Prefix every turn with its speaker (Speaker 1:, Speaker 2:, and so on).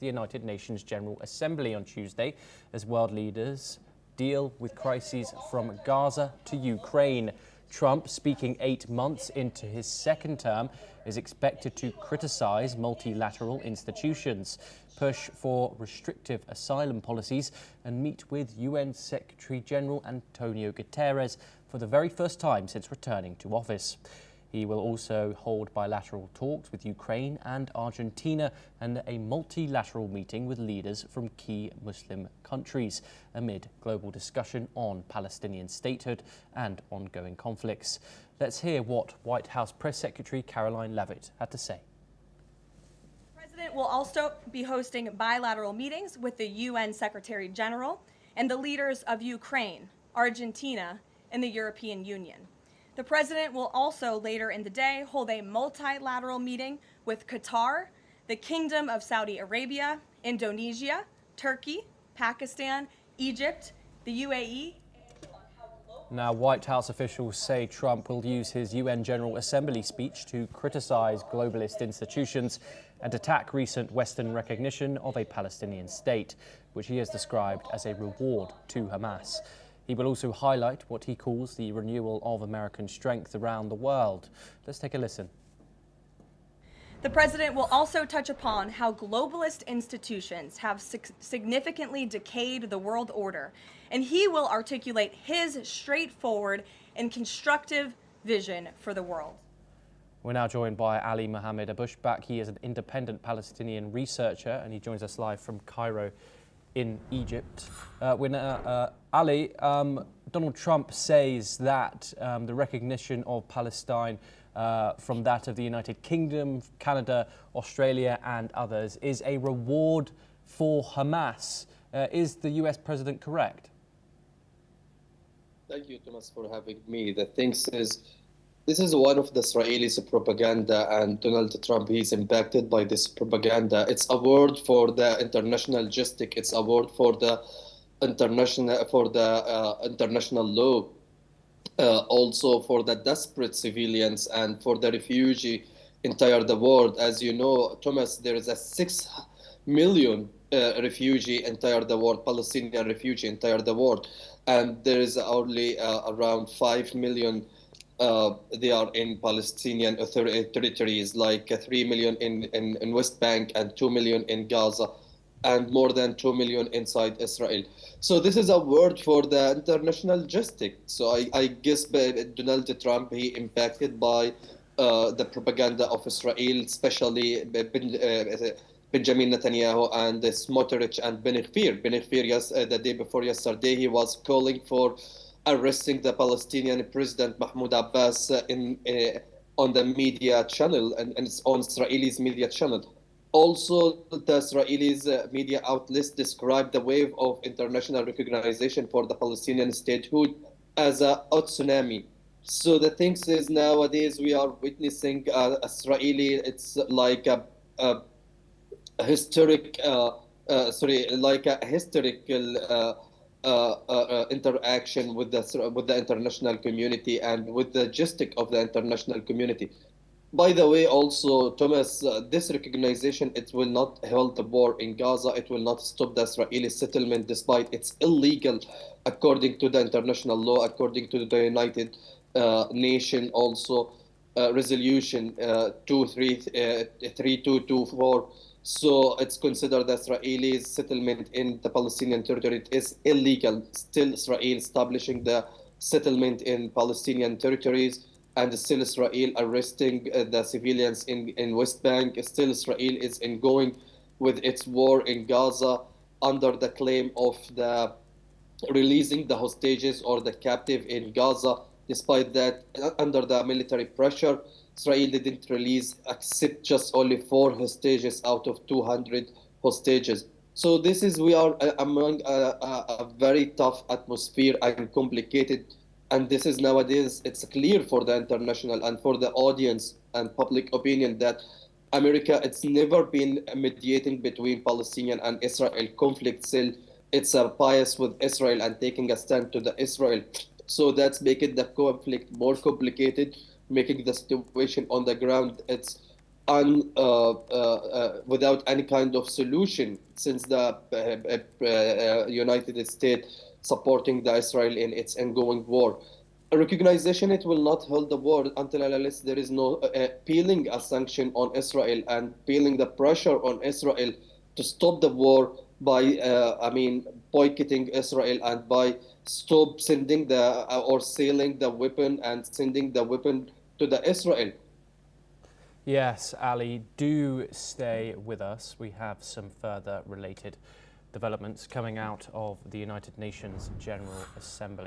Speaker 1: the United Nations General Assembly on Tuesday as world leaders deal with crises from Gaza to Ukraine. Trump, speaking 8 months into his second term, is expected to criticize multilateral institutions, push for restrictive asylum policies, and meet with UN Secretary-General Guterres for the very first time since returning to office. He will also hold bilateral talks with Ukraine and Argentina and a multilateral meeting with leaders from key Muslim countries amid global discussion on Palestinian statehood and ongoing conflicts. Let's hear what White House Press Secretary Karoline Leavitt had to say.
Speaker 2: The President will also be hosting bilateral meetings with the UN Secretary-General and the leaders of Ukraine, Argentina, and the European Union. The President will also later in the day hold a multilateral meeting with Qatar, the Kingdom of Saudi Arabia, Indonesia, Turkey, Pakistan, Egypt, the UAE.
Speaker 1: Now, White House officials say Trump will use his UN General Assembly speech to criticize globalist institutions and attack recent Western recognition of a Palestinian state, which he has described as a reward to Hamas. He will also highlight what he calls the renewal of American strength around the world. Let's take a listen.
Speaker 2: The President will also touch upon how globalist institutions have significantly decayed the world order, and he will articulate his straightforward and constructive vision for the world.
Speaker 1: We're now joined by Ali Mohammed Abushbak. He is an independent Palestinian researcher, and he joins us live from Cairo in Egypt. Ali, Donald Trump says that the recognition of Palestine from that of the United Kingdom, Canada, Australia and others is a reward for Hamas. Is the US president correct?
Speaker 3: Thank you, Thomas, for having me. The thing is, this is one of the Israelis' propaganda, and Donald Trump, he's impacted by this propaganda. It's a word for the international justice. It's a word for the international law, also for the desperate civilians and for the refugee entire the world. As you know, Thomas, there is a 6 million refugee entire the world, Palestinian refugee entire the world, and there is only around 5 million. They are in Palestinian territories, like 3 million in West Bank and 2 million in Gaza, and more than 2 million inside Israel. So this is a word for the international justice. So I guess Donald Trump, he impacted by the propaganda of Israel, especially Benjamin Netanyahu and Smotrich and Ben Gvir. Yes, the day before yesterday, he was calling for arresting the Palestinian President Mahmoud Abbas on the media channel and it's on Israelis media channel. Also, the Israelis media outlets described the wave of international recognition for the Palestinian statehood as a tsunami. So the thing is, nowadays we are witnessing Israeli. It's like a historical interaction with the international community and with the justice of the international community. By the way, also, Thomas, this recognition, it will not halt the war in Gaza. It will not stop the Israeli settlement, despite it's illegal according to the international law, according to the United Nations also resolution 3224. So it's considered that Israeli settlement in the Palestinian territory is illegal. Still, Israel establishing the settlement in Palestinian territories, and still Israel arresting the civilians in West Bank. Still, Israel is ongoing with its war in Gaza under the claim of the releasing the hostages or the captive in Gaza. Despite that, under the military pressure, Israel didn't release except just only 4 hostages out of 200 hostages. So this is, we are among a very tough atmosphere and complicated. And this is nowadays, it's clear for the international and for the audience and public opinion that America, it's never been mediating between Palestinian and Israel conflict. Still, it's a bias with Israel and taking a stand to the Israel. So that's making the conflict more complicated, making the situation on the ground, it's without any kind of solution, since the United States supporting the Israel in its ongoing war. A recognition it will not hold the war until and unless there is no peeling a sanction on Israel and peeling the pressure on Israel to stop the war by, boycotting Israel and by stop sending or selling the weapon and sending the weapon to the Israel.
Speaker 1: Yes, Ali, do stay with us. We have some further related developments coming out of the United Nations General Assembly.